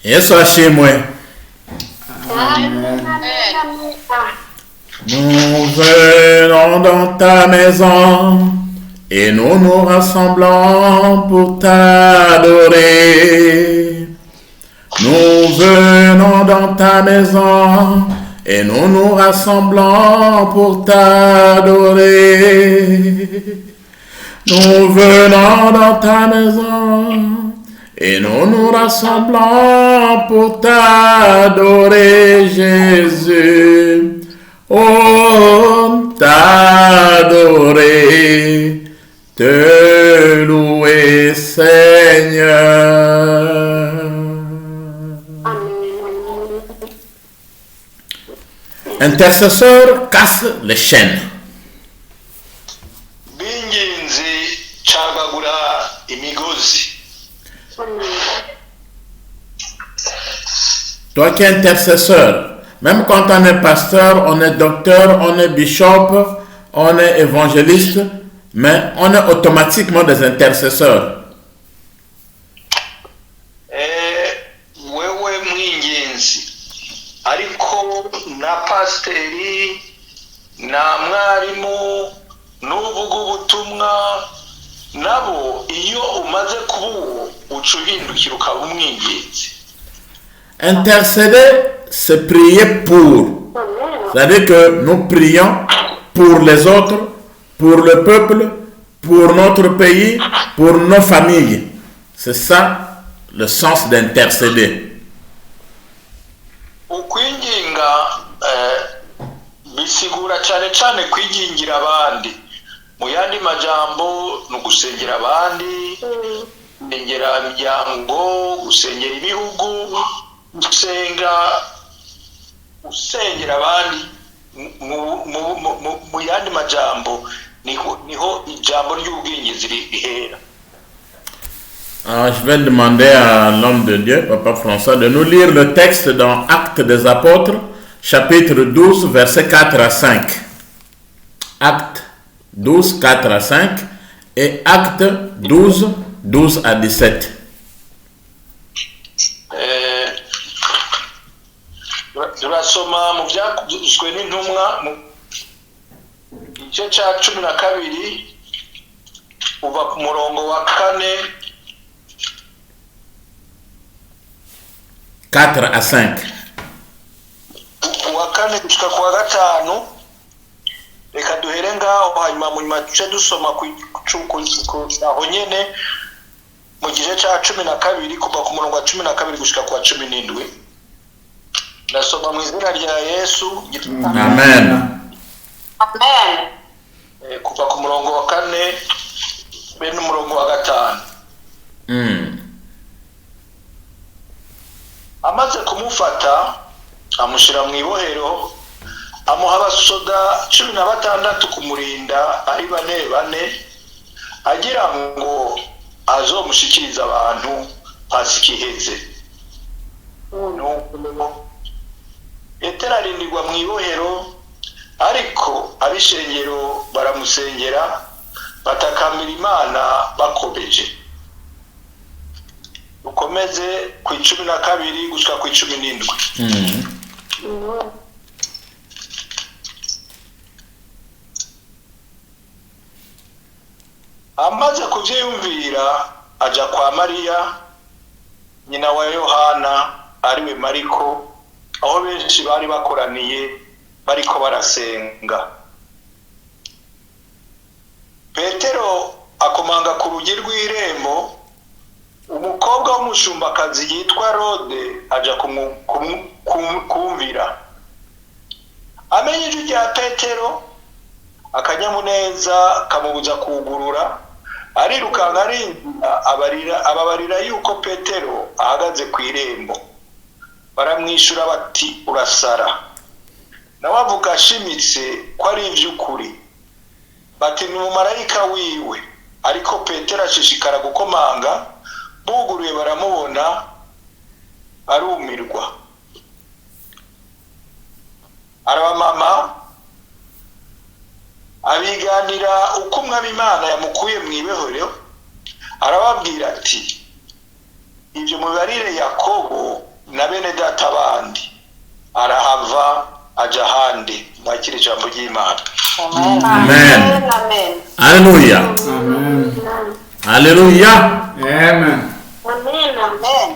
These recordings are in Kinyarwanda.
Yesu ashimwe. Nous venons dans ta maison et nous nous rassemblons pour t'adorer. Nous venons dans ta maison et nous nous rassemblons pour t'adorer. Nous venons dans ta maison et nous nous rassemblons pour t'adorer, Jésus. Oh, t'adorer, te louer, Seigneur. Intercesseur casse les chaînes. Binginzi chagagura imigozi. Toi qui es intercesseur, même quand on est pasteur, on est docteur, on est bishop, on est évangéliste, mais on est automatiquement des intercesseurs. Wewe mwinginzi ariko na pasteri na mwarimu n'uvuga ubutumwa nabo iyo umaze kuba ucuhindukira ukaba umwinginzi. Intercéder, c'est prier pour. C'est-à-dire que nous prions pour les autres, pour le peuple, pour notre pays, pour nos familles. C'est ça le sens d'intercéder. Ukwinginga bisigura cyane cyane kwingingira abandi. Mu yandi majambo no gusengera abandi, gusengera imiryango, gusengera ibihugu, gusengera abandi. Mu yandi majambo niho ijambo ry'ubwingizi rihera. Je vais demander à l'homme de Dieu, Papa François, de nous lire le texte dans Actes des Apôtres, chapitre 12, versets 4 à 5. Actes 12, 4 à 5 et Actes 12, 12 à 17. Turasoma mu byavuzwe n'intumwa mu gice cya 12 uva ku murongo wa 4 à 5. Wa 4 gushika ku wa 5. Reka duhere ngaho hanyuma mu nyuma duce dusoma aho nyene mu gice cya 12 kuva ku murongo wa 12 gushika ku wa 17. Nasoma mu izina rya Yesu. Amen. Amen. Kuva ku murongo wa 4 be n'umurongo wa 5. Amaze kumufata amushira mu ibohero, amuha abasoda 16 kumurinda ari bane agira ngo azomushikiriza abantu Pasika iheze. Petero arindirwa mu ibohero, ariko abishengero baramusengera batakambira Imana bakobeje. Ukomeze ku 12 gushika ku 17. Amaze kuvyiyumvira aja kwa Mariya nyina wa Yohana ariwe Mariko, aho benshi bari bakoraniye bariko barasenga. Petero akomanga ku rugi rw'irembo, umukobwa w'umushumbakazi yitwa Rode aja kumvira. Amenye ijwi rya Petero, akanyamuneza kamubuza kugurura, arirukanga arinjira ababarira yuko Petero ahagaze ku irembo. Baramwishura bati urasara. Nawe avuga ashimitse ko ari ivy'ukuri. Bati ni umumarayika wiwe. Ariko Petero ashishikara gukomanga, buguruye baramubona arumirwa. Arabamama abiganira uko umwami Imana yamukuye mu ibohero, arababwira ati ibyo mubarire Yakobo na bene data bandi arahava aja ahandi. Mwakire ijambo ry'Imana. Amen. Amen. Alléluia. Amen. Alléluia. Amen. Amen. Amen.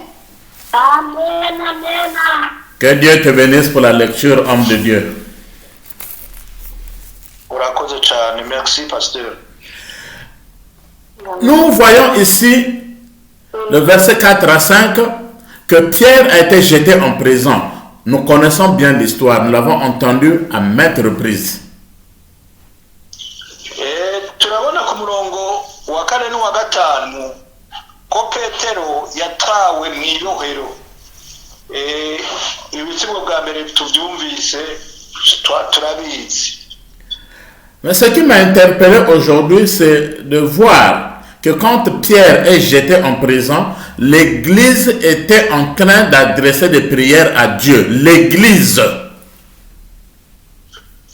Amen. Amen. Que Dieu te bénisse pour la lecture, homme de Dieu. Urakoze cyane. Merci pasteur. Nous voyons ici, le verset 4 à 5, que Pierre a été jeté en prison. Nous connaissons bien l'histoire, nous l'avons entendu à maintes reprises. Turabona ku murongo wa kane n'uwa gatanu ko Petero yatawe mu ibohero. Ibitego bwa mbere tubyumvise turabizi. Mais ce qui m'a interpellé aujourd'hui, c'est de voir que quand Pierre est jeté en prison, l'Église était en train d'adresser des prières à Dieu. L'Église.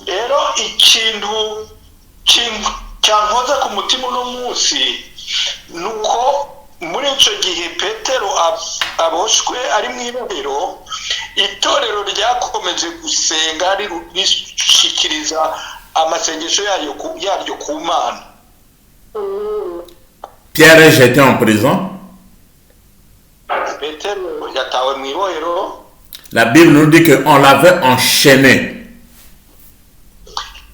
Rero ikintu cyankoza ku mutima uno munsi nuko muri icyo gihe Petero aboshwe ari mu ibohero, itorero ryakomeje gusenga rishikiriza amasengesho yaryo ku Mana. Pierre est jeté en prison. Petero yatawe mu ibohero. La Bible nous dit qu'on l'avait enchaîné.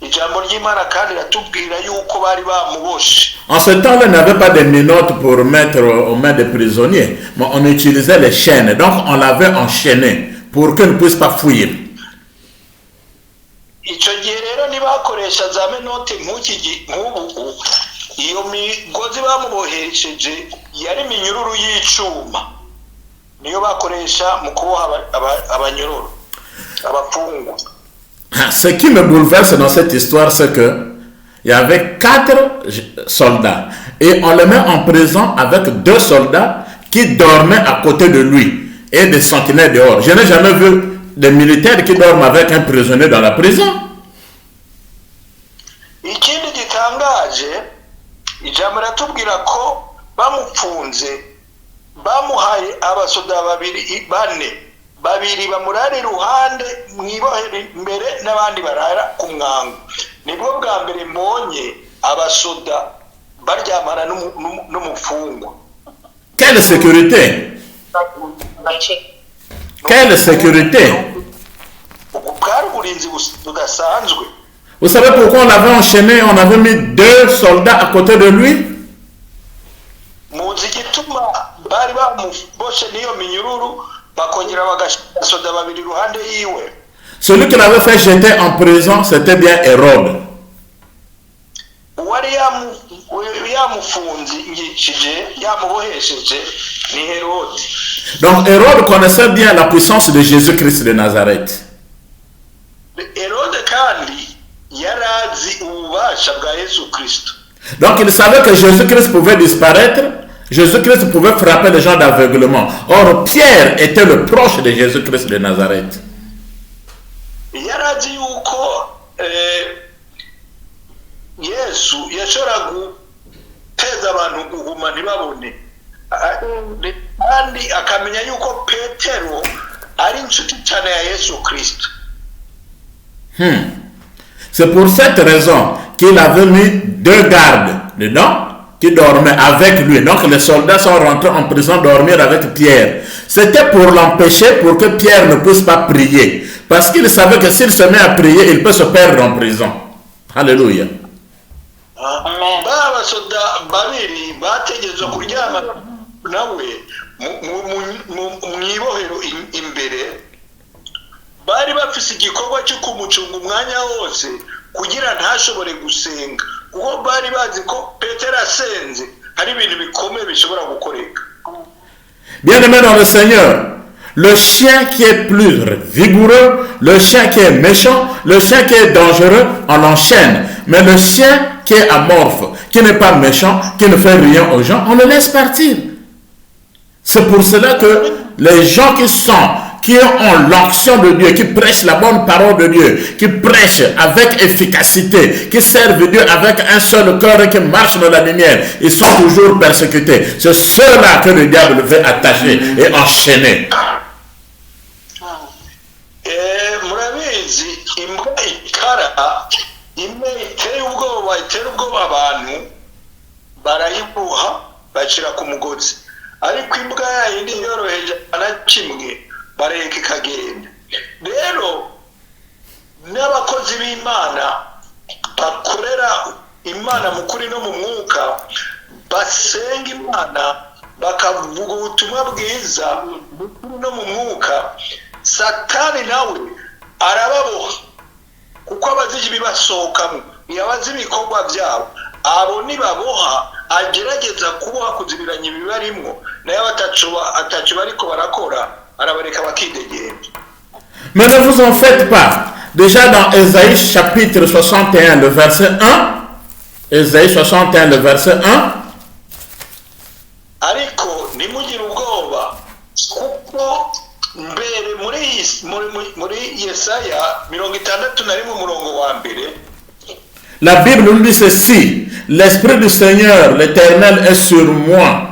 Ijambo ry'Imana kandi ratubwira yuko bari bamuboshe. En ce temps-là, il n'y avait pas de menottes pour mettre aux mains des prisonniers, mais on utilisait les chaînes. Donc, on l'avait enchaîné pour qu'il ne puisse pas fuir. Icyo gihe rero nibakoresha za menote nk'ubu, iyo migozi bamubohesheje yari iminyururu y'icuma, niyo bakoresha mu kuboha abanyororo, abapfungwa. Ce qui me bouleverse dans cette histoire, c'est que il y avait 4 soldats et on les met en prison avec 2 soldats qui dormaient à côté de lui et des sentinelles dehors. Je n'ai jamais vu des militaires qui dorment avec un prisonnier dans la prison. Ikindi gitangaje, ijambo ratubwira ko bamupfunze, bamuhaye abasoda babiri bamurara iruhande mwibohera imbere n'abandi barara ku mwango. Nibwo bwa mbere mbonye abasoda baryamana n'umufungwa. Quelle sécurité! Quelle sécurité! Vous savez pourquoi on l'avait enchaîné, on avait mis 2 soldats à côté de lui? Celui qui l'avait fait jeter en prison, c'était bien Hérode. Donc Hérode connaissait bien la puissance de Jésus-Christ de Nazareth. Donc il savait que Jésus-Christ pouvait disparaître, Jésus-Christ pouvait frapper les gens d'aveuglement. Or Pierre était le proche de Jésus-Christ de Nazareth. C'est pour cette raison qu'il avait mis 2 gardes dedans qui dormaient avec lui. Donc les soldats sont rentrés en prison dormir avec Pierre. C'était pour l'empêcher, pour que Pierre ne puisse pas prier. Parce qu'il savait que s'il se met à prier, il peut se perdre en prison. Alléluia. Amen. Bari bafise igikorwa cyo kumucunga umwanya wose kugira ntashobore gusenga, kuko bari bazi ko Petero asenze hari ibintu bikomeye bishobora gukoreka. Bien-aimé dans le Seigneur, le chien qui est plus vigoureux, le chien qui est méchant, le chien qui est dangereux, on l'enchaîne. Mais le chien qui est amorphe, qui n'est pas méchant, qui ne fait rien aux gens, on le laisse partir. C'est pour cela que les gens qui ont l'onction de Dieu, qui prêchent la bonne parole de Dieu, qui prêchent avec efficacité, qui servent Dieu avec un seul cœur et qui marchent dans la lumière, ils sont toujours persécutés. C'est ceux-là que le diable veut attacher et enchaîner. impara imwe iteye ubwoba abantu barayibuha bacira ku mugozi, ariko imbwa yindi yoroheje na kimwe bareka ikagenda. Rero n'abakozi b'Imana bakorera Imana mu kuri no mu mwuka, basenga Imana bakavuga ubutumwa bwiza no mu mwuka, Satani nawe arababoha kuko abazi ibibasohokamo, yabazi ibikorwa byabo. Abo nibaboha agerageza kuboha kuzibiranya ibibarimwo, nayo atacu bariko barakora arabareka bakidegembya. Mais ne vous en faites pas. Déjà dans Ésaïe chapitre 61, le verset 1, Ésaïe 61, le verset 1, ariko nimugire ubwoba kuko mbere muri Yesaya 61 umurongo wa mbere, la Bible nous dit ceci: l'Esprit du Seigneur, l'Éternel est sur moi,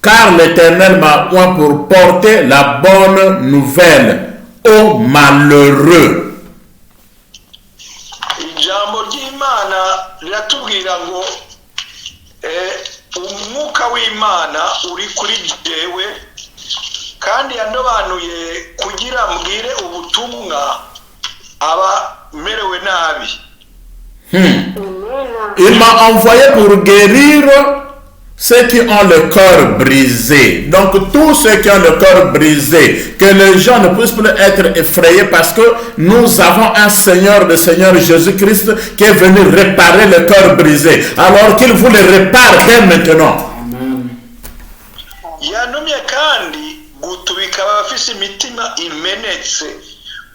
car l'Éternel m'a oint pour porter la bonne nouvelle aux malheureux. Ijambo ry'Imana riratubwira ngo umwuka w'Imana uri kuri jewe, kandi yandobanuye kugira mbwire ubutumwa abamerewe nabi. Il m'a envoyé pour guérir ceux qui ont le cœur brisé. Donc tous ceux qui ont le cœur brisé, que les gens ne puissent plus être effrayés, parce que nous avons un Seigneur, le Seigneur Jésus-Christ, qui est venu réparer le cœur brisé, alors qu'il vous le répare dès maintenant. Yanumye kandi gutubika abafise imitima imenetse,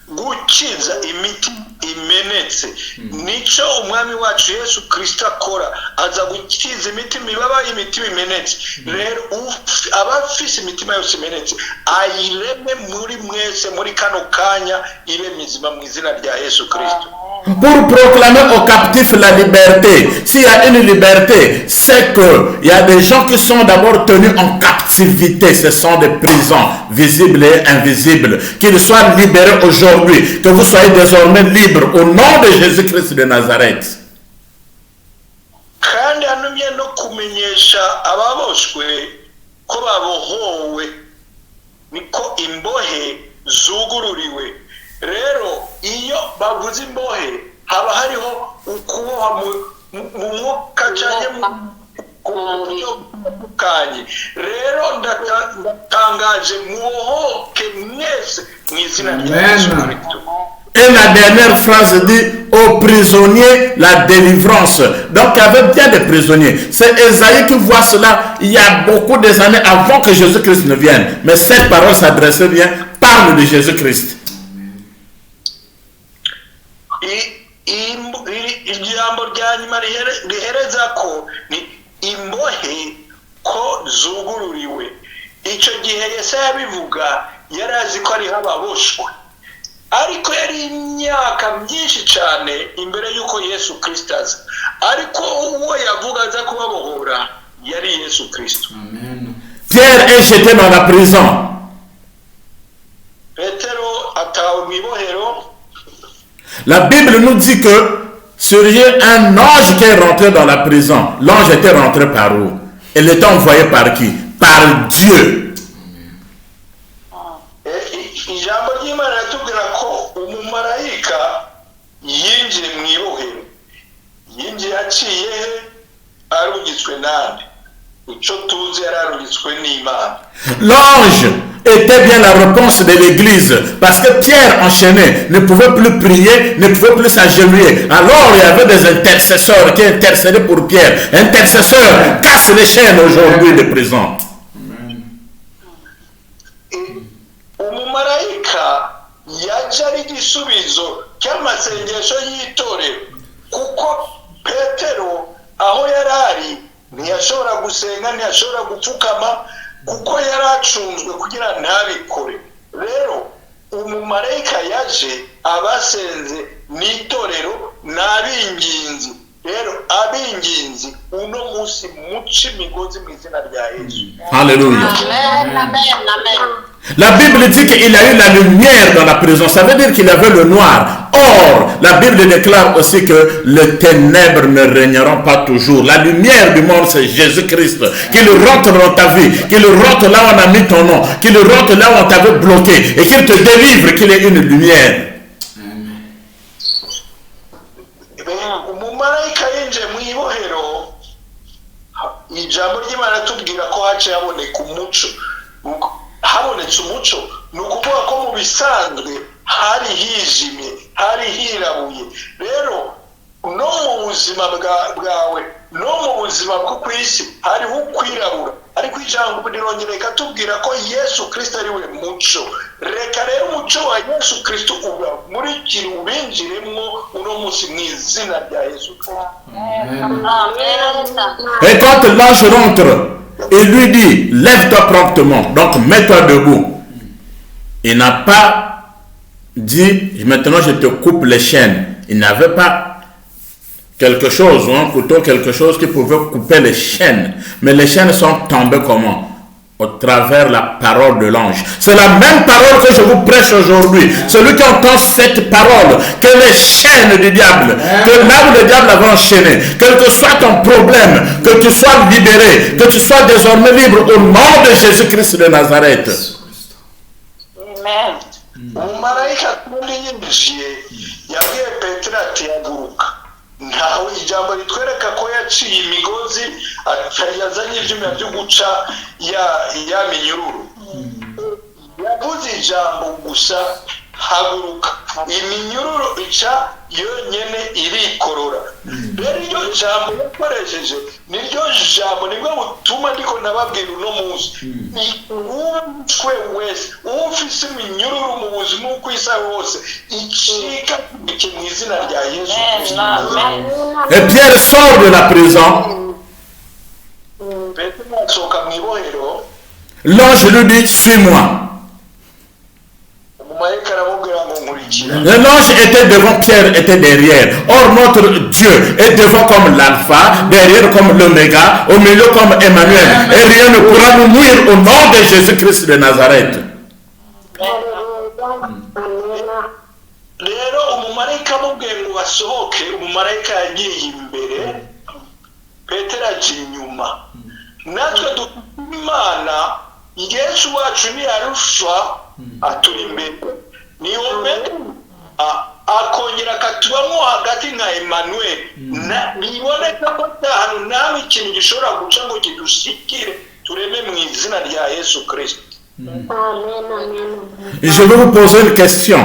gukiza imitima imenetse. Nico umwami wacu Yesu Kristo akora, aza gukiza imitima ibabaye, imitima imenetse. Rero abafise imitima yose imenetse ayireme muri mwese muri kano kanya, ibe mizima mu izina rya Yesu Kristo. Pour proclamer aux captifs la liberté. S'il y a une liberté, c'est qu'il y a des gens qui sont d'abord tenus en captivité. Ce sont des prisons visibles et invisibles. Qu'ils soient libérés aujourd'hui. Que vous soyez désormais libres au nom de Jésus-Christ de Nazareth. Kandi anumye no kumenyesha ababoshwe ko babohowe, niko imbohe zugururiwe. Rero iyo bavuze imbohe haba hariho ukuboha mu mwuka canke mu kanye. Rero ndatangaje mubohoke mwese mu izina rya Yesu Kristo. Et la dernière phrase dit: aux prisonniers la délivrance. Donc il y avait bien des prisonniers. C'est Ésaïe qui voit cela il y a beaucoup des années avant que Jésus-Christ ne vienne. Mais cette parole s'adressait bien, parle de Jésus-Christ. Ijambo rya nyuma rihereza ko ni imbohe ko zugururiwe. Icyo gihe Yesaya bivuga yarazi ko ari ababoshwe, ariko yari imyaka myinshi cyane imbere y'uko Yesu Kristo aza. Ariko uwo yavuga aza kubabohora yari Yesu Kristo. Pierre est jeté dans la prison. Petero atawe mu ibohero. La Bible nous dit que surgit un ange qui est rentré dans la prison. L'ange était rentré par où? Il était envoyé par qui? Par Dieu. Ijambo ry'Imana ratubwira ko umumarayika yinjiye mu ibohero. Yinjiye aciye arungitswe nande? Ico tuzi yararungitswe n'Imana. L'ange était bien la réponse de l'église, parce que Pierre enchaîné ne pouvait plus prier, ne pouvait plus s'agenouiller. Alors il y avait des intercesseurs qui intercédaient pour Pierre. Intercesseurs cassent les chaînes aujourd'hui de prison. Umumarayika yaje ari igisubizo cy'amasengesho y'itorero, kuko Petero aho yarari ntiyashobora gusenga, ntiyashobora gupfukama, kuko yaracunzwe kugira ntabikore. Rero umumarayika yaje abasenze n'itorero n'abinginzi. Rero abinginzi uno munsi muce imigozi mu izina rya Yesu. Alléluia. Amen, amen, amen. La Bible dit qu'il y a eu la lumière dans la prison. Ça veut dire qu'il y avait le noir. Or, la Bible déclare aussi que les ténèbres ne régneront pas toujours. La lumière du monde, c'est Jésus-Christ. Qu'il rentre dans ta vie, qu'il rentre là où on a mis ton nom, qu'il rentre là où on t'avait bloqué et qu'il te délivre, qu'il ait une lumière. umumarayika yinjiye mu ibohero, ijambo ry'Imana tubwira ko haciye haboneka umuco. Habonetse umuco ni ukuvuga ko mu bisanzwe hari hijimye, hari hirabuye. Rero no mu buzima bwawe, no mu buzima bwo ku isi hariho ukwirabura, ariko ijambo rirongera rikatubwira ko Yesu Kristo ari we muco. Reka rero umuco wa Yesu Kristo umurikire, ubinjiremo uno munsi mu izina rya Yesu Kristo. Et quand l'ange rentre, il lui dit, lève-toi promptement, donc mets-toi debout. Il n'a pas dit, maintenant je te coupe les chaînes. Il n'avait pas quelque chose, un couteau, quelque chose qui pouvait couper les chaînes. Mais les chaînes sont tombées comment? Au travers la parole de l'ange. C'est la même parole que je vous prêche aujourd'hui. Celui qui entend cette parole, que les chaînes du diable, que là où le diable avait enchaîné, quel que soit ton problème, que tu sois libéré, que tu sois désormais libre au nom de Jésus-Christ de Nazareth. Amen. Umumarayika kundi yinjiye yabwiye Petero ati haguruka. Ntawe ijambo ritwereka ko yaciye imigozi, yazanye ibyuma byo guca ya minyururu. Yavuze ijambo gusa, haguruka. Iminyururu ica yonyene irikorora. Rero iryo jambo yakoresheje niryo jambo nibwo butuma ndiko nababwira uno munsi. Umutwe wese ufise iminyururu mu buzima ukwisa wose icika mu izina rya Yesu Kristo. Et Pierre sort de la prison. Petero asohoka mu ibohero. L'ange lui dit, suis-moi. L'ange était devant, Pierre était derrière. Or notre Dieu est devant comme l'alpha, derrière comme l'oméga, au milieu comme Emmanuel. Et rien ne pourra nous nuire au nom de Jésus-Christ de Nazareth. Rero umumarayika amubwiye ngo basohoke, umumarayika yagiye imbere, Petero aje inyuma. Natwe dufite Imana, Yesu wacu ntiyarushwa aturi imbere. Niyo akongera akatubamo hagati nka Emmanuel. Biboneka ko ahantu nawe ikintu gishobora guca ngo kidushikire tureme mu izina rya Yesu Kristo. Je vais vous poser une question.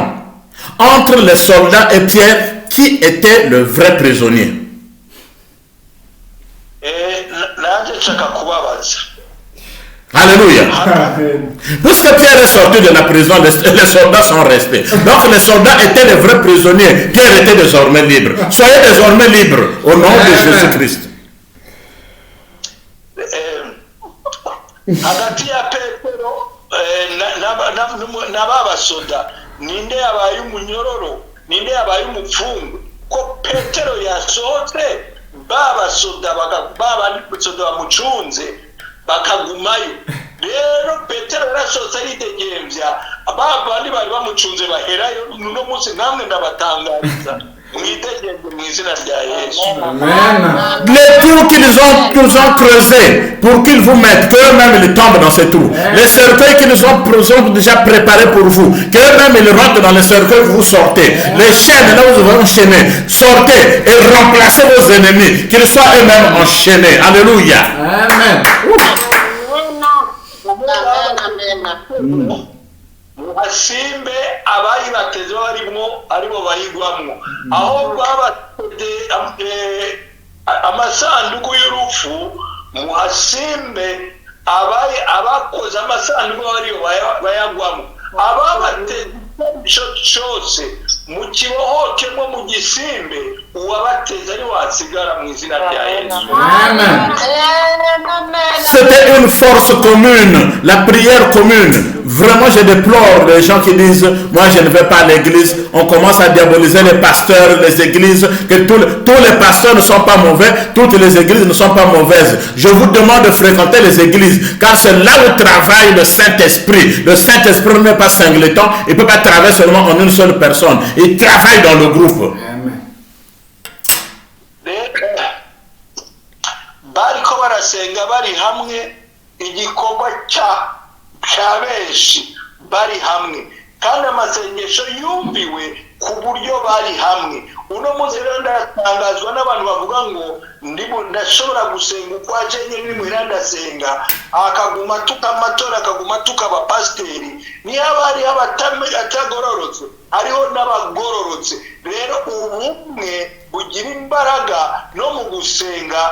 Entre les soldats et Pierre, qui était le vrai prisonnier? Alléluia. Puisque Pierre est sorti de la prison, les soldats sont restés. Donc les soldats étaient les vrais prisonniers. Pierre était désormais libre. Soyez désormais libres au nom de Jésus-Christ. Hagati ya Petero n'ababasoda ninde yabaye umunyororo, ninde yabaye umupfungu? Ko Petero yasohotse babasoda bamucunze bakagumayo. Rero Petero yarasohotse aridegemvya, abandi bari bamucunze baherayo. Uno munsi namwe ndabatangariza mwidegemvye mu izina rya Yesu. Les trous qu'ils ont creusés pour qu'ils vous mettent, qu'eux-mêmes ils tombent dans ces trous. Les cercueils qu'ils ont déjà préparés pour vous, qu'eux-mêmes ils rentrent dans les cercueils, vous sortez. Les chaînes là où vous avez enchaîné, sortez et remplacez vos ennemis, qu'ils soient eux-mêmes enchaînés. Alléluia. Amen. Muhasimbe abayibateze barimo aribo bayigwamo, aho babateze amasanduku y'urupfu. Muhasimbe abakoze amasanduku ariyo bayagwamo, ababateze cyose mu kibohokemo mu gisimbe, uwabateze ari wasigara mu izina rya Yesu. C'était une force commune, la prière commune Vraiment, je déplore les gens qui disent, moi je ne vais pas à l'église. On commence à diaboliser les pasteurs, les églises, que tous les pasteurs ne sont pas mauvais, toutes les églises ne sont pas mauvaises. Je vous demande de fréquenter les églises, car c'est là où travaille le Saint-Esprit. Le Saint-Esprit n'est pas singleton, il ne peut pas travailler seulement en une seule personne. Il travaille dans le groupe. Amen. bariko barasenga bari hamwe igikorwa cya benshi bari hamwe kandi amasengesho yumviwe ku buryo bari hamwe. Uno munsi rero ndatangazwa n'abantu bavuga ngo ndashobora gusenga uko ajenye n'imuhira ndasenga akaguma tukamatora akaguma tukabapasiteri niyo abari abatagororotse hariho n'abagororotse. Rero ubumwe bugira imbaraga no mu gusenga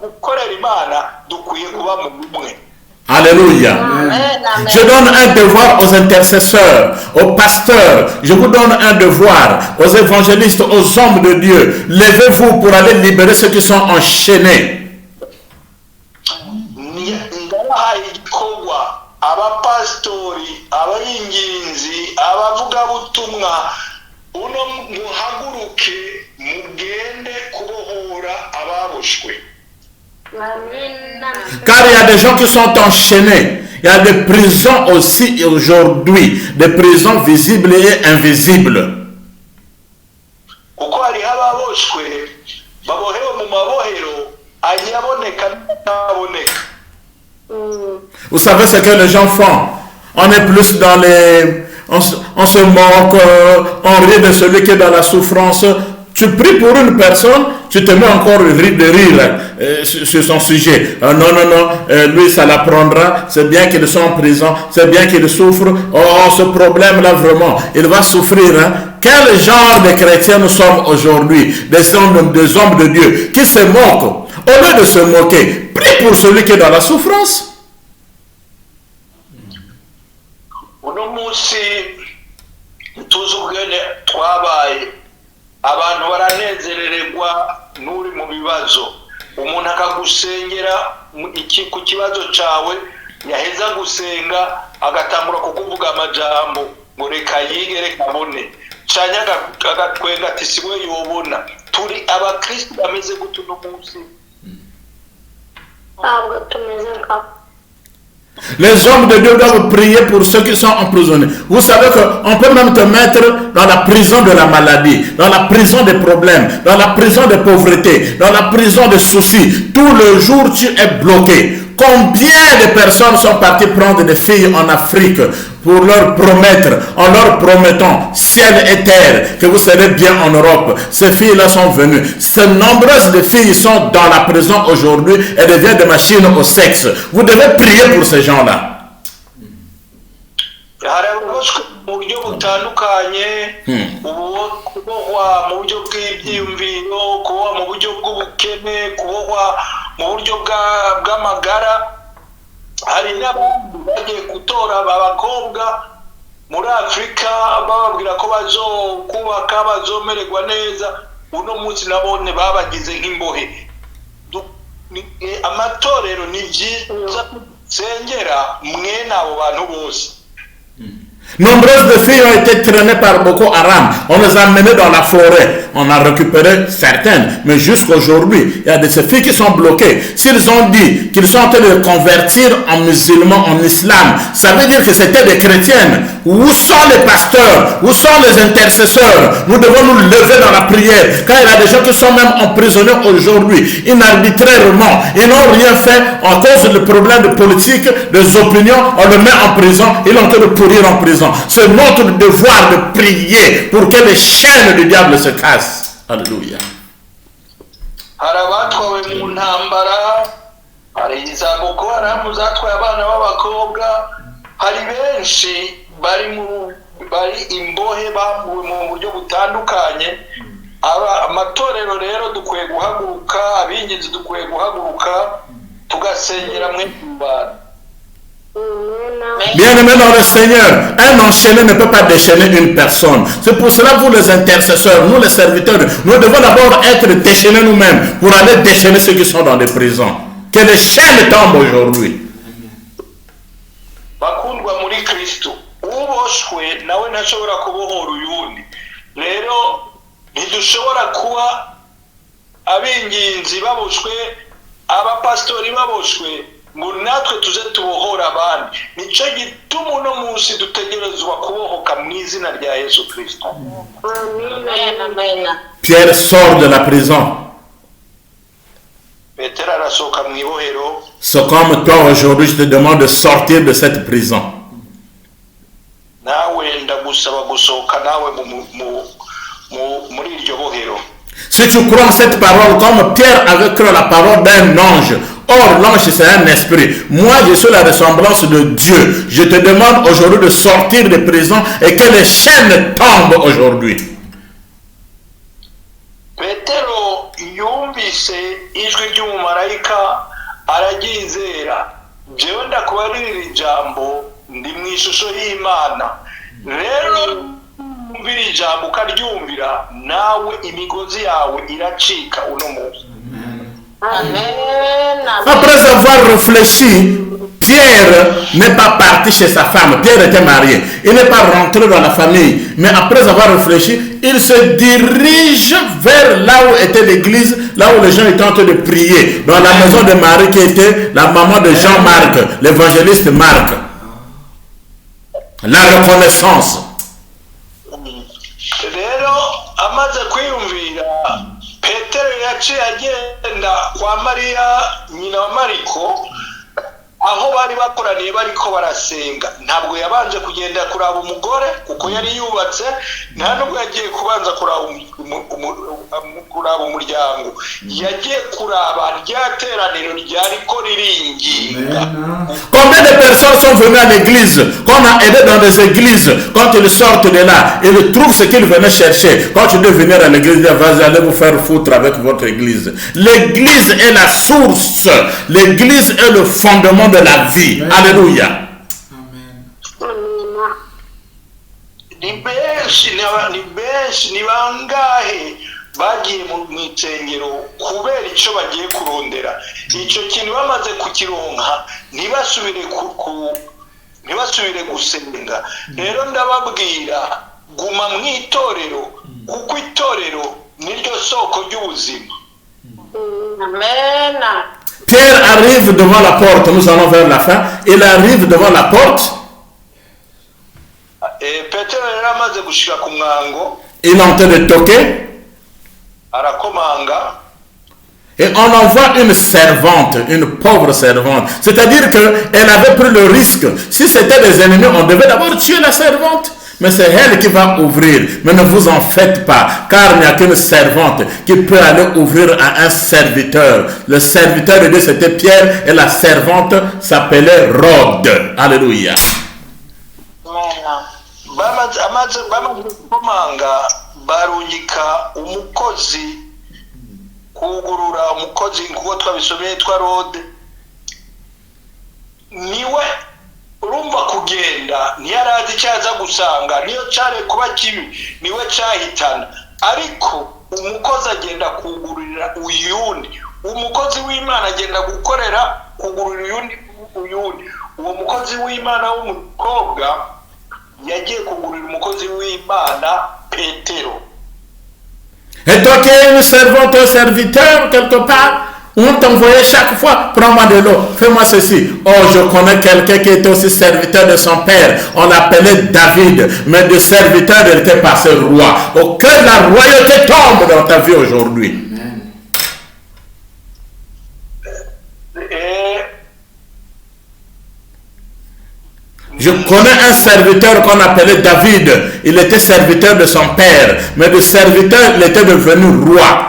gukorera Imana dukwiye kuba mu bumwe. Alléluia. Je donne un devoir aux intercesseurs, aux pasteurs. Je vous donne un devoir aux évangélistes, aux hommes de Dieu. Levez-vous pour aller libérer ceux qui sont enchaînés. Ndabahaye igikorwa abapastori, abayinginzi, abavugabutumwa, uno muhaguruke mugende kubohora ababoshwe. Car il y a des gens qui sont enchaînés. Il y a des prisons aussi aujourd'hui, des prisons visibles et invisibles. Vous savez ce que les gens font? On est plus dans les... On se moque, on rit de celui qui est dans la souffrance. Tu pries pour une personne, tu te mets encore de rire sur son sujet. Non, lui ça l'apprendra, c'est bien qu'il soit en prison, c'est bien qu'il souffre. Oh, ce problème-là vraiment, il va souffrir. Hein? Quel genre de chrétiens nous sommes aujourd'hui? Des hommes de Dieu qui se moquent. Au lieu de se moquer, prie pour celui qui est dans la souffrance. Abantu baranezererwa nuri mu bibazo umuntu akagusengera ku kibazo cawe yaheza gusenga agatangura kukuvuga amajambo ngo reka yige reka abone canya agatwenga ati siwe yobona. Turi abakristo bameze gutuno munsi ntabwo tumeze nka Les hommes de Dieu doivent prier pour ceux qui sont emprisonnés. Vous savez qu'on peut même te mettre dans la prison de la maladie, dans la prison des problèmes, dans la prison de pauvreté, dans la prison des soucis. Tout le jour, tu es bloqué. Combien de personnes sont parties prendre des filles en Afrique pour leur promettre, en leur promettant ciel et terre, que vous serez bien en Europe. Ces filles-là sont venues. Ces nombreuses de filles sont dans la prison aujourd'hui et deviennent des machines au sexe. Vous devez prier pour ces gens-là. mu buryo butandukanye kubohwa mu buryo bw'ibyiyumviro, kubohwa mu buryo bw'ubukene, kubohwa mu buryo bw'amagara. Hari n'abandi bagiye gutora abakobwa muri Afurika bababwira ko bazokubaka bazomererwa neza. Uno munsi nabone babagize nk'imbohe. Amatorero ni byiza sengera mwene abo bantu bose. Nombreuses de filles ont été traînées par Boko Haram. On les a menées dans la forêt. On a récupéré certaines. Mais jusqu'aujourd'hui, il y a de ces filles qui sont bloquées. S'ils ont dit qu'ils sont en train de convertir en musulmans, en islam, ça veut dire que c'était des chrétiennes. Où sont les pasteurs? Où sont les intercesseurs? Nous devons nous lever dans la prière. Quand il y a des gens qui sont même emprisonnés aujourd'hui, inarbitrairement, ils n'ont rien fait à cause du problème de politique, des opinions, on le met en prison, ils ont en train de pourrir en prison. C'est notre devoir de prier pour que les chaînes du diable se cassent. Alléluia. Harabatwawe mu ntambara, hari za Boko Haram zatwaye abana b'abakobwa, hari benshi bari imbohe bambuwe mu buryo butandukanye. Amatorero rero dukwiye guhaguruka, abinginzi dukwiye guhaguruka tugasengera mwe mbara. Bien-aimés dans le Seigneur, un enchaîné ne peut pas déchaîner une personne. C'est pour cela, vous les intercesseurs, nous les serviteurs, nous devons d'abord être déchaînés nous-mêmes pour aller déchaîner ceux qui sont dans des prisons. Que les chaînes tombent aujourd'hui. Bakundwa uboshwe nawe ntashobora kubohora uyundi. Rero ntidushobora kuba abinginzi baboshwe, abapastori baboshwe, ngo natwe tuze tubohora abandi. Nicyo gituma uno munsi dutegerezwa kubohoka mu izina rya Yesu Kristo. Pierre sort de la prison. Petero arasohoka mu ibohero. C'est comme toi aujourd'hui, je te demande de sortir de cette prison. Nawe ndagusaba gusohoka nawe muri iryo bohero. Si tu crois en cette parole, comme Pierre avait cru la parole d'un ange, or l'ange c'est un esprit, moi je suis la ressemblance de Dieu. Je te demande aujourd'hui de sortir de prison et que les chaînes tombent aujourd'hui. Petero yumvise ijwi ry'umumarayika araryizera. Jewe ndakubarira ijambo ndi mu ishusho y'Imana. Rero umvira ijambo ukaryumvira, nawe imigozi yawe iracika uno munsi. Après avoir réfléchi, Pierre n'est pas parti chez sa femme. Pierre était marié. Il n'est pas rentré dans la famille. Mais après avoir réfléchi, il se dirige vers là où était l'église, là où les gens étaient en train de prier. Dans la maison de Marie qui était la maman de Jean-Marc, l'évangéliste Marc. La reconnaissance. Rero amaze kwiyumvira, Petero yaciye agenda kwa Mariya nyina wa Mariko, aho bari bakoraniye bariko barasenga. Ntabwo yabanje kugenda kuraba umugore kuko yari yubatse, nta nubwo yagiye kubanza kuraba umuryango. Yagiye kuraba ryateraniro ryariko riringinga. Combien de personnes sont venues à l'église, qu'on a aidé dans des églises, quand ils sortent de là, ils trouvent ce qu'ils venaient chercher. Quand tu dois venir à l'église, vas-y, allez vous faire foutre avec votre église. L'église est la source, l'église est le fondement de la vie. Amen. Alléluia. Ni benshi ni bangahe bagiye mu itsengero kubera icyo bagiye kurondera. Icyo kintu bamaze kukironka ntibasubire gusenga. Rero ndababwira, guma mu itorero kuko itorero niryo soko ry'ubuzima. Amen. Pierre arrive devant la porte, nous allons vers la fin. Il arrive devant la porte. Petero yari amaze gushika ku mwango. Il est en train de toquer. Arakomanga. Et on en voit une servante, une pauvre servante. C'est-à-dire qu'elle avait pris le risque. Si c'était des ennemis, on devait d'abord tuer la servante. Mais c'est elle qui va ouvrir. Mais ne vous en faites pas, car il n'y a qu'une servante qui peut aller ouvrir à un serviteur. Le serviteur de Dieu, c'était Pierre, et la servante s'appelait Rhode. Alléluia. Bamaze komanga, barungika umukozi kugurura, umukozi nkuko twabisomeye twa Rhode. Niwe urumva kugenda, ntiyarazi cyaza gusanga, niyo cyare kuba kibi, niwe cyahitana. Ariko umukozi agenda kugururira uyundi, umukozi w'Imana agenda gukorera kugururira uyundi. Uwo mukozi w'Imana w'umukobwa yagiye kugururira umukozi w'Imana Petero. Et toi qui es une servante, un serviteur quelque part, on t'envoyait chaque fois, prends-moi de l'eau, fais-moi ceci. Oh, je connais quelqu'un qui était aussi serviteur de son père. On l'appelait David, mais de serviteur, il était passé roi. Oh, que la royauté tombe dans ta vie aujourd'hui. Je connais un serviteur qu'on appelait David. Il était serviteur de son père, mais de serviteur, il était devenu roi.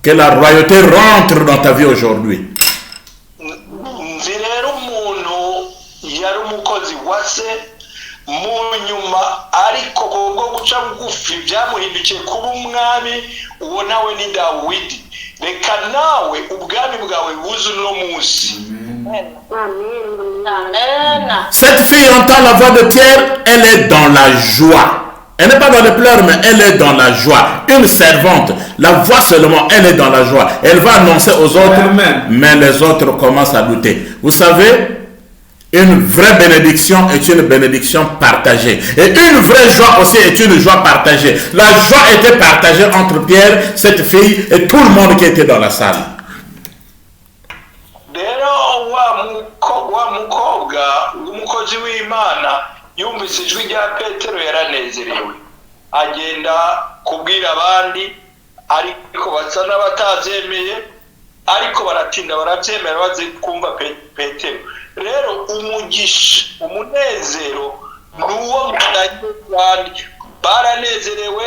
Que la royauté rentre dans ta vie aujourd'hui. Cette fille entend la voix de Pierre, elle est dans la joie. Elle n'est pas dans les pleurs, mais elle est dans la joie. Une servante, la voix seulement, elle est dans la joie. Elle va annoncer aux autres, mais les autres commencent à douter. Vous savez, Une vraie bénédiction est une bénédiction partagée. Et une vraie joie aussi est une joie partagée. La joie était partagée entre Pierre, cette fille et tout le monde qui était dans la salle. Rero wa mukobwa umukozi w'Imana yumvise ijwi rya Petero yaranezerewe agenda kubwira abandi ariko basa n'abatabyemeye ariko baratinda barabyemera bazi kumva Petero. Rero umugisha umunezero nuwo mutagirwandi baranezerewe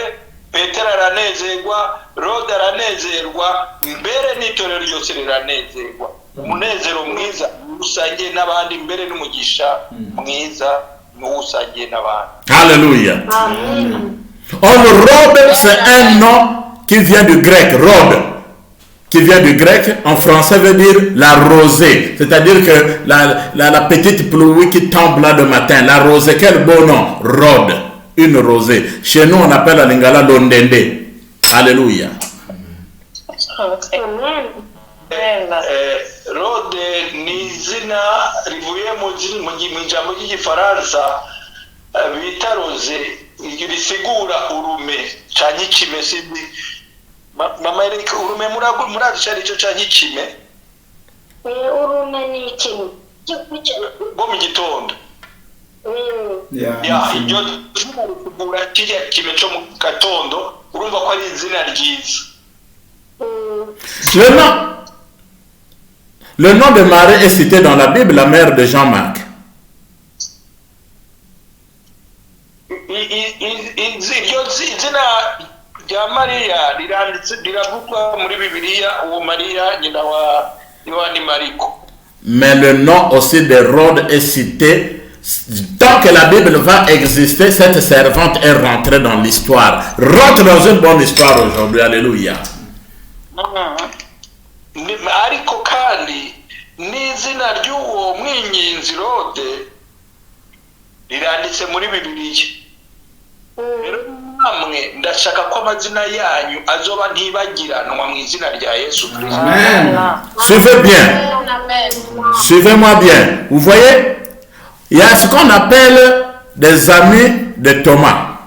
Petero aranezerwa Rode aranezerwa mbere n'itorero ryose riranezerwa. Umunezero mwiza usangiye n'abandi mbere n'umugisha mwiza n'usangiye n'abandi. Alléluia. Or le Rode, c'est un nom qui vient du grec, Rode, qui vient du grec, en français veut dire la rosée, c'est-à-dire que la petite pluie qui tombe là le matin, la rosée, quel beau nom, Rode, une rosée. Chez nous on appelle à Lingala l'ondende. Alléluia. Rode ni izina rivuye mu ijambo ry'igifaransa bita rose risigura urume canke ikime. Sindi mama Erika urume murazi cyari cyo canke ikime? Urume ni ikime bo mu gitondo. Ya iryo zina risigura kirya kime cyo mu gatondo. Urumva ko ari izina ryiza. Le nom de Marie est cité dans la Bible, la mère de Jean-Marc. Izina rya Mariya riravugwa muri Bibiliya, uwo Mariya nyina wa Yohani Mariko. Mais le nom aussi de Rode est cité. Tant que la Bible va exister, cette servante est rentrée dans l'histoire. Rentre dans une bonne histoire aujourd'hui. Alléluia. Ariko kandi n'izina ry'uwo mwinyinzi Rode riranditse muri Bibiliya. Rero namwe ndashaka ko amazina yanyu azoba ntibagiranwa mu izina rya Yesu Kristo. Amen. Suivez bien. Suivez-moi bien. Vous voyez, il y a ce qu'on appelle des amis de Thomas.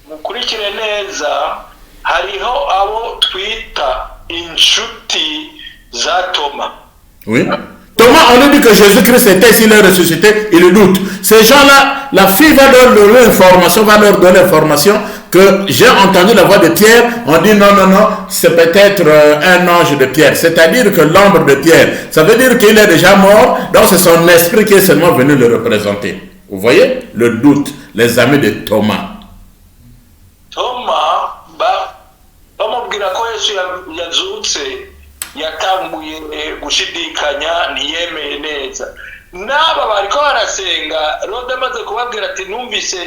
Mukurikire neza, hariho abo twita inshuti za Thomas. Oui. Thomas, on lui dit que Jésus-Christ était ici, il est ressuscité, il doute. Ces gens-là, la fille va leur donner l'information que j'ai entendu la voix de Pierre. On dit non, c'est peut-être un ange de Pierre. C'est-à-dire que l'ombre de Pierre, ça veut dire qu'il est déjà mort, donc c'est son esprit qui est seulement venu le représenter. Vous voyez le doute, les amis de Thomas. Thomas, bamubwira ko Yesu yazutse yatanguye gushidikanya ntiyemeye neza. N'aba bariko barasenga, Rode amaze kubabwira ati numvise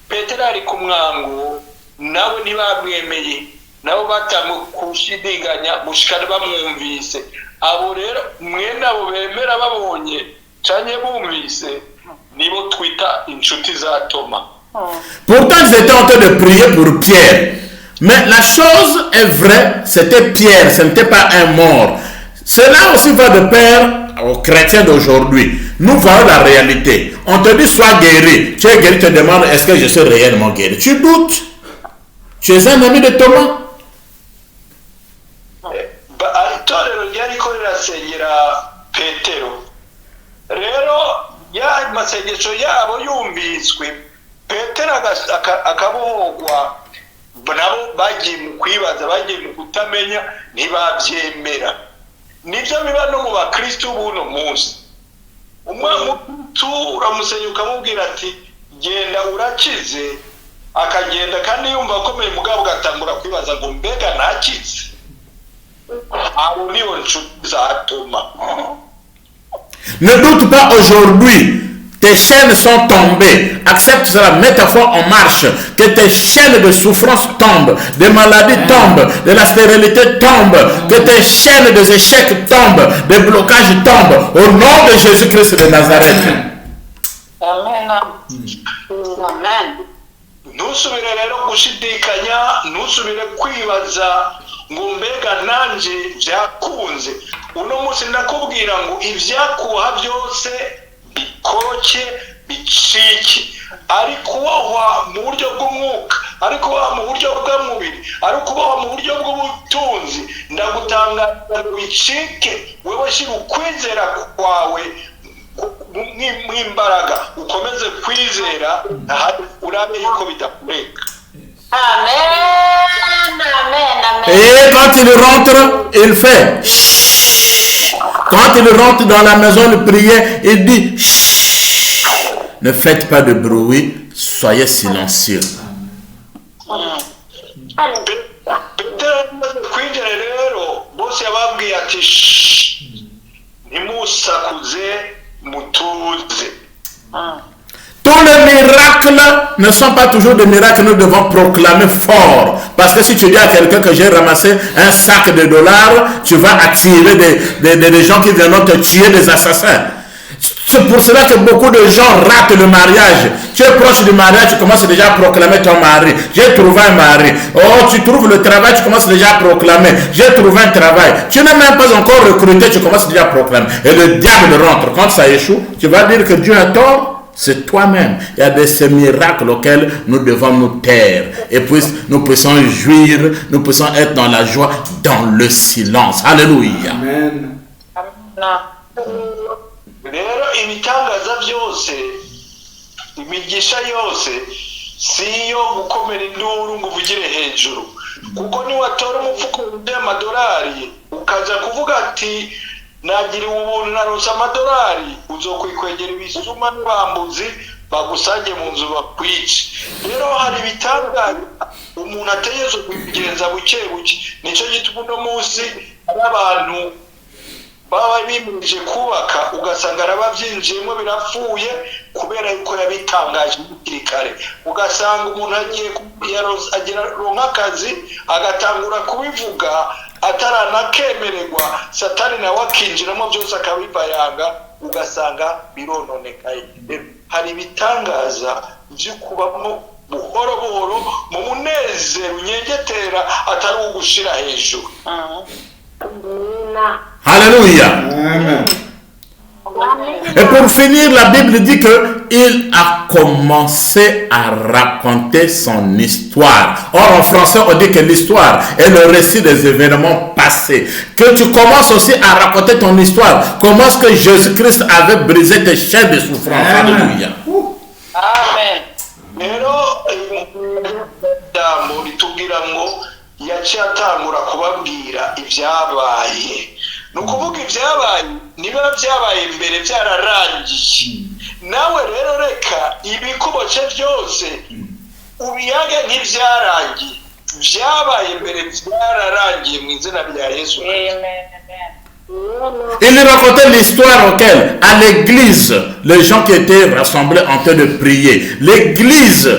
Petero ari ku mwango, nawe ntibamwemeye, nabo batanguye gushidikanya gushikana bamwumvise. Abo rero mwene abo bemera babonye canke bumvise nibo twita inshuti za Thomas. Pourtant ils étaient en train de prier pour Pierre. Mais la chose est vraie, c'était Pierre, ce n'était pas un mort. Cela aussi va de pair aux chrétiens d'aujourd'hui. Nous voyons la réalité. On te dit sois guéri. Tu es guéri, tu te demandes est-ce que je suis réellement guéri. Tu doutes. Tu es un ami de Thomas. Itorero ryariko rirasengera Petero. Rero ya masengesho yabo yumviswe, Petero akabohogwa. Nabo bagiye mu kwibaza, bagiye mu kutamenya, ntibabyemera. Nibyo biba no mu bakristo buno munsi. Umwamukristo uramusenya ukamubwira ati genda urakize, akagenda kandi yumva akomeye mugabo gatangura kwibaza ngo mbega nakize. Abo niyo nshuti za Thomas. Ne doute pas aujourd'hui. Tes chaînes sont tombées. Accepte cela, mets ta foi en marche. Que tes chaînes de souffrance tombent, des maladies tombent, de la stérilité tombe, que tes chaînes de échecs tombent, des blocages tombent. Au nom de Jésus-Christ de Nazareth. Amen. Amen. Ntusubire rero gushidikanya, ntusubire kwibaza ngo mbega nanjye byakunze. Uno munsi ndakubwira ngo ibyakuha byose bikoke bicike, ari kubohwa mu buryo bw'umwuka, ari kubohwa mu buryo bw'umubiri, ari kubohwa mu buryo bw'ubutunzi. Ndagutangaza ngo bicike. Wewe shyira ukwizera kwawe nk'imbaraga, ukomeze kwizera, urabe yuko bidakureka. Amen, amen, amen. Et quand il rentre, il fait chut. Quand il rentre dans la maison de prière, il dit chut. Ne faites pas de bruit, soyez silencieux. Petero amaze kwinjira rero, bose yababwiye ati ntimusakuze mutuze. Tous les miracles ne sont pas toujours des miracles que nous devons proclamer fort. Parce que si tu dis à quelqu'un que j'ai ramassé un sac de dollars, tu vas attirer des gens qui viendront te tuer, des assassins. C'est pour cela que beaucoup de gens ratent le mariage. Tu es proche du mariage, tu commences déjà à proclamer ton mari. J'ai trouvé un mari. Oh, tu trouves le travail, tu commences déjà à proclamer. J'ai trouvé un travail. Tu n'es même pas encore recruté, tu commences déjà à proclamer. Et le diable rentre. Quand ça échoue, tu vas dire que Dieu a tort. C'est toi-même. Il y a ces miracles auxquels nous devons nous taire. Et puis nous puissions jouir, nous puissions être dans la joie, dans le silence. Alléluia. Amen. Rero ibitangaza byose, imigisha yose, siyo gukomera induru ngo uvugire hejuru. Kuko niwatora umufuko w'amadolari ukaza kuvuga ati nagira ubuntu narose amadolari, uzokwikwegera ibisuma n'abambuzi bagusange mu nzu bakwice. Rero hari ibitangaza umuntu ategereje kubigenza buke buke. Nicyo gituma uno munsi ari abantu baba bimirije kubaka, ugasanga arababyinjiyemo birapfuye kubera yuko yabitangaje hakiri kare. Ugasanga umuntu agiye agira akazi agatangura kubivuga ataranakemererwa, satani nawe akinjiramo byose akabivayanga, ugasanga birononekaye. Hari ibitangaza byo kubamo buhoro buhoro mu munezero unyengetera atari ugushira hejuru. Alléluia. Amen. Et pour finir, la Bible dit qu'il a commencé à raconter son histoire. Or, en français, on dit que l'histoire est le récit des événements passés. Que tu commences aussi à raconter ton histoire. Comment est-ce que Jésus-Christ avait brisé tes chaînes de souffrance. Alléluia. Amen. Rero ijambo ritubwira ngo yaciye atangura kubabwira ibyabaye. Ni ukuvuga ibyabaye niba byabaye mbere byararangiye. Nawe rero reka ibikuboce byose ubiyage nk'ibyarangiye. Byabaye mbere byararangiye mu izina rya Yesu. Il racontait l'histoire auquel, à l'église, les gens qui étaient rassemblés en train de prier. L'église,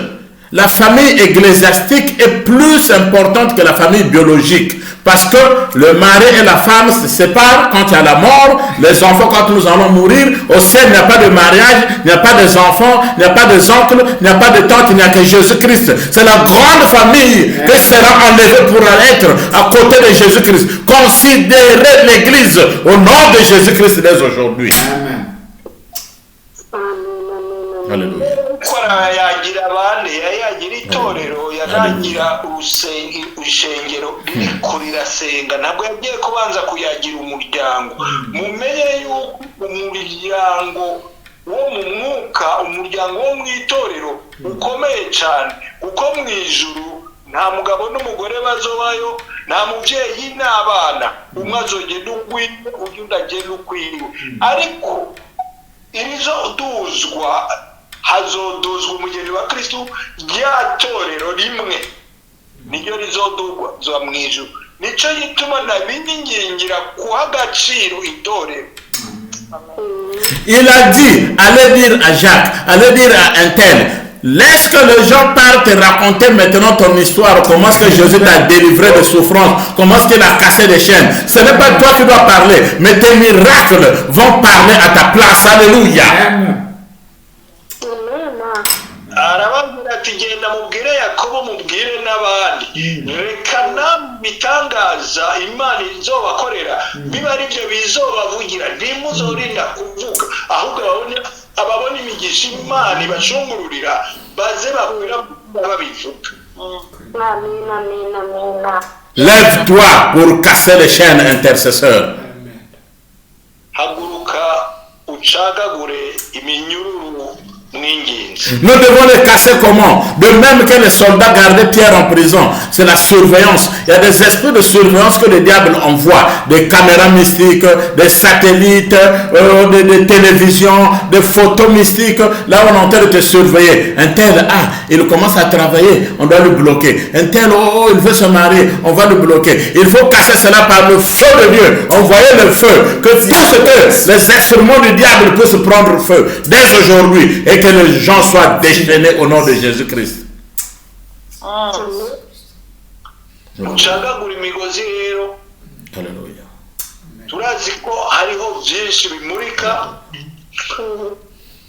la famille ecclésiastique est plus importante que la famille biologique. Parce que le mari et la femme se séparent quand il y a la mort. Les enfants, quand nous allons mourir, au ciel, il n'y a pas de mariage, il n'y a pas des enfants, il n'y a pas des oncles, il n'y a pas de tantes, il n'y a que Jésus-Christ. C'est la grande famille qui sera enlevée pour être à côté de Jésus-Christ. Considérez l'église au nom de Jésus-Christ dès aujourd'hui. Amen. Alléluia. Yagira abandi, yagira itorero, yaragira urusengero ririko rirasenga. Ntabwo yagiye kubanza kuyagira umuryango. Mumenye yuko umuryango wo mu mwuka, umuryango wo mu itorero ukomeye cyane. Uko mu ijuru nta mugabo n'umugore bazobayo, nta mubyeyi n'abana. Umwe azogenda ukwiwe, undi agenda ukwiwe. Ariko irizoduzwa hazoduzwa umugeni wa Kristo rya torero rimwe niryo rizoduzwa mu ijuru. Nicyo gituma nabingingira kuha agaciro itorero. Il a dit, allez dire à Jacques, allez dire à un tel, laisse que les gens partent raconter maintenant ton histoire, comment est-ce que Jésus t'a délivré de souffrance, comment est-ce qu'il a cassé les chaînes. Ce n'est pas toi qui dois parler, mais tes miracles vont parler à ta place. Alléluia. Amen. Arababwira ati genda mubwire Yakobo mubwire n'abandi reka bitangaza Imana izobakorera biba ari byo bizobavugira ntimuzorinda kuvuga ahubwo ababona imigisha Imana ibashungururira baze bakwira babivuga. Lève-toi pour casser les chaînes intercesseurs. Nous devons les casser comment? De même que les soldats gardaient Pierre en prison. C'est la surveillance. Il y a des esprits de surveillance que le diable envoie. Des caméras mystiques, des satellites, des télévisions, des photos mystiques. Là, on est en train de te surveiller. Un tel, il commence à travailler, on doit le bloquer. Un tel, il veut se marier, on va le bloquer. Il faut casser cela par le feu de Dieu. Envoyer le feu. Que tout ce que les instruments du diable puissent prendre feu dès aujourd'hui et que les gens soient déchaînés au nom de Jésus-Christ. Alléluia.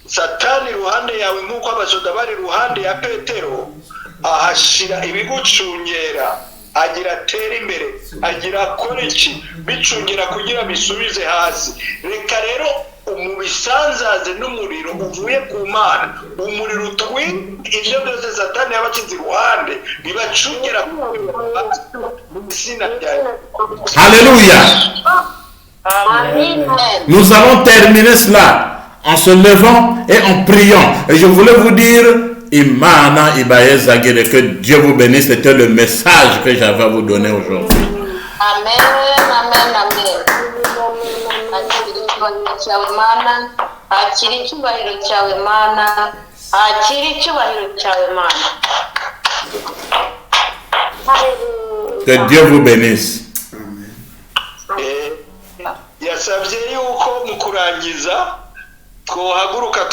Satani ruhande yawe nkuko abasoda bari ruhande ya Petero ahashira ibigucungera agira atera imbere agira akora iki bicungira kugira bisubize hasi. Reka rero umubisanzaze n'umuriro uvuye ku Mana umuriro utwi ibyo byose Satani yabakize ruhande bibacungira mu izina rya Yesu. Alléluia. Nous allons terminer cela en se levant et en priant. Et je voulais vous dire, Imana Ibaye Zagere, que Dieu vous bénisse. C'était le message que j'avais à vous donner aujourd'hui. Amen, amen, amen. Que Dieu vous bénisse. Yasabye yuko mu kurangiza twohaguruka